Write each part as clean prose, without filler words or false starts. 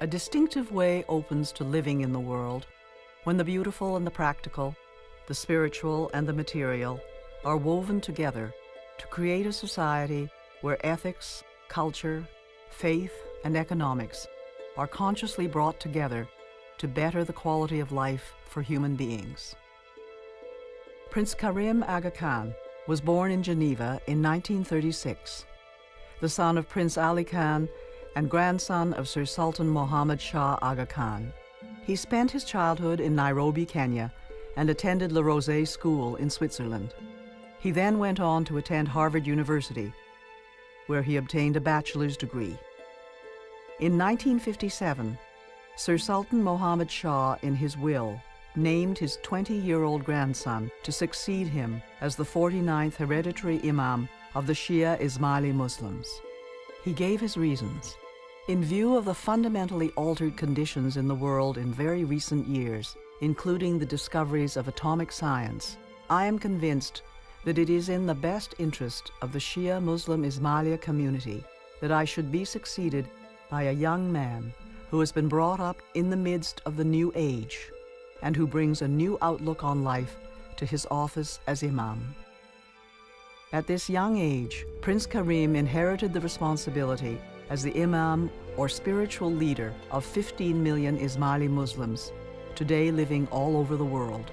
A distinctive way opens to living in the world when the beautiful and the practical, the spiritual and the material are woven together to create a society where ethics, culture, faith, and economics are consciously brought together to better the quality of life for human beings. Prince Karim Aga Khan was born in Geneva in 1936, the son of Prince Ali Khan and grandson of Sir Sultan Mohammad Shah Aga Khan. He spent his childhood in Nairobi, Kenya, and attended Le Rosey School in Switzerland. He then went on to attend Harvard University, where he obtained a bachelor's degree. In 1957, Sir Sultan Mohammad Shah, in his will, named his 20-year-old grandson to succeed him as the 49th hereditary Imam of the Shia Ismaili Muslims. He gave his reasons. In view of the fundamentally altered conditions in the world in very recent years, including the discoveries of atomic science, I am convinced that it is in the best interest of the Shia Muslim Ismailia community that I should be succeeded by a young man who has been brought up in the midst of the new age and who brings a new outlook on life to his office as Imam. At this young age, Prince Karim inherited the responsibility as the Imam or spiritual leader of 15 million Ismaili Muslims, today living all over the world.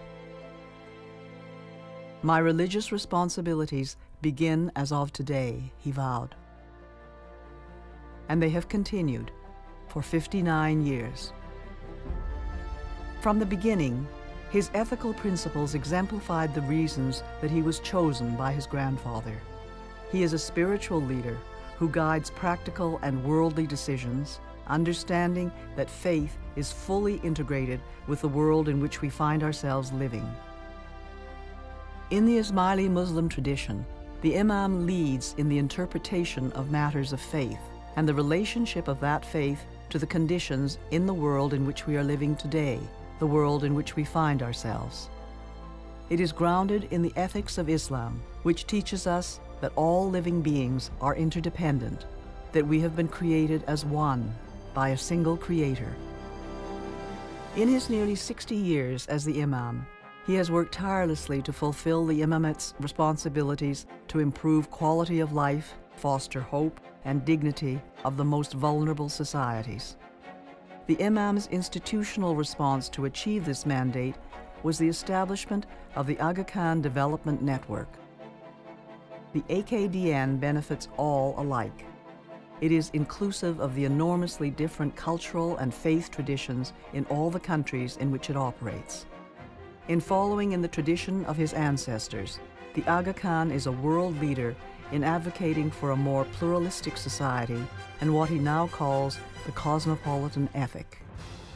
My religious responsibilities begin as of today, he vowed. And they have continued for 59 years. From the beginning, his ethical principles exemplified the reasons that he was chosen by his grandfather. He is a spiritual leader who guides practical and worldly decisions, understanding that faith is fully integrated with the world in which we find ourselves living. In the Ismaili Muslim tradition, the Imam leads in the interpretation of matters of faith and the relationship of that faith to the conditions in the world in which we are living today, the world in which we find ourselves. It is grounded in the ethics of Islam, which teaches us that all living beings are interdependent, that we have been created as one by a single creator. In his nearly 60 years as the Imam, he has worked tirelessly to fulfill the Imamete's responsibilities to improve quality of life, foster hope and dignity of the most vulnerable societies. The Imam's institutional response to achieve this mandate was the establishment of the Aga Khan Development Network. The AKDN benefits all alike. It is inclusive of the enormously different cultural and faith traditions in all the countries in which it operates. In following in the tradition of his ancestors, the Aga Khan is a world leader in advocating for a more pluralistic society and what he now calls the cosmopolitan ethic.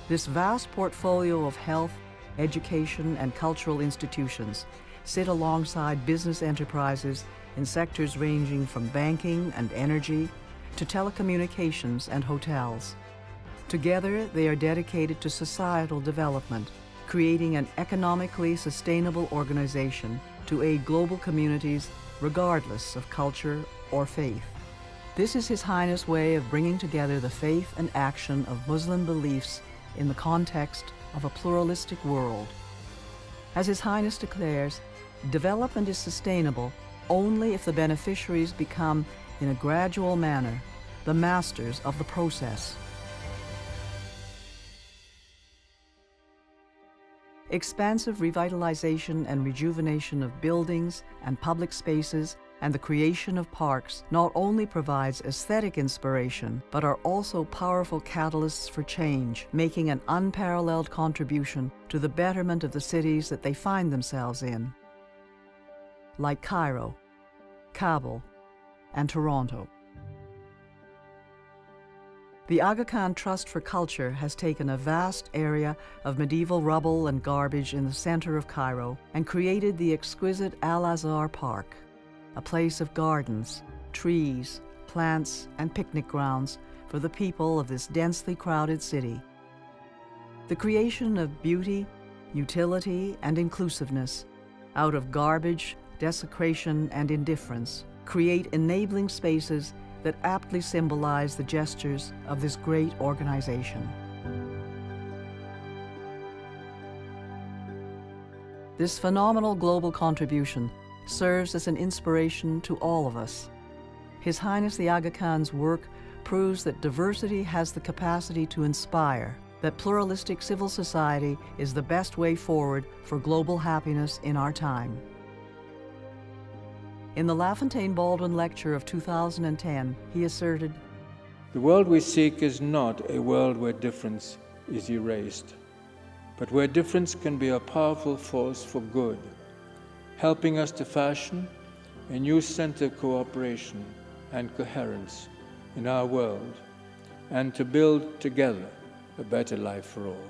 This vast portfolio of health, education, and cultural institutions sit alongside business enterprises in sectors ranging from banking and energy to telecommunications and hotels. Together, they are dedicated to societal development, creating an economically sustainable organization to aid global communities regardless of culture or faith. This is His Highness' way of bringing together the faith and action of Muslim beliefs in the context of a pluralistic world. As His Highness declares, development is sustainable only if the beneficiaries become, in a gradual manner, the masters of the process. Expansive revitalization and rejuvenation of buildings and public spaces and the creation of parks not only provides aesthetic inspiration, but are also powerful catalysts for change, making an unparalleled contribution to the betterment of the cities that they find themselves in, like Cairo, Kabul, and Toronto. The Aga Khan Trust for Culture has taken a vast area of medieval rubble and garbage in the center of Cairo and created the exquisite Al-Azhar Park, a place of gardens, trees, plants, and picnic grounds for the people of this densely crowded city. The creation of beauty, utility, and inclusiveness out of garbage, desecration, and indifference create enabling spaces that aptly symbolize the gestures of this great organization. This phenomenal global contribution serves as an inspiration to all of us. His Highness the Aga Khan's work proves that diversity has the capacity to inspire, that pluralistic civil society is the best way forward for global happiness in our time. In the LaFontaine Baldwin Lecture of 2010, he asserted, "The world we seek is not a world where difference is erased, but where difference can be a powerful force for good, helping us to fashion a new sense of cooperation and coherence in our world, and to build together a better life for all."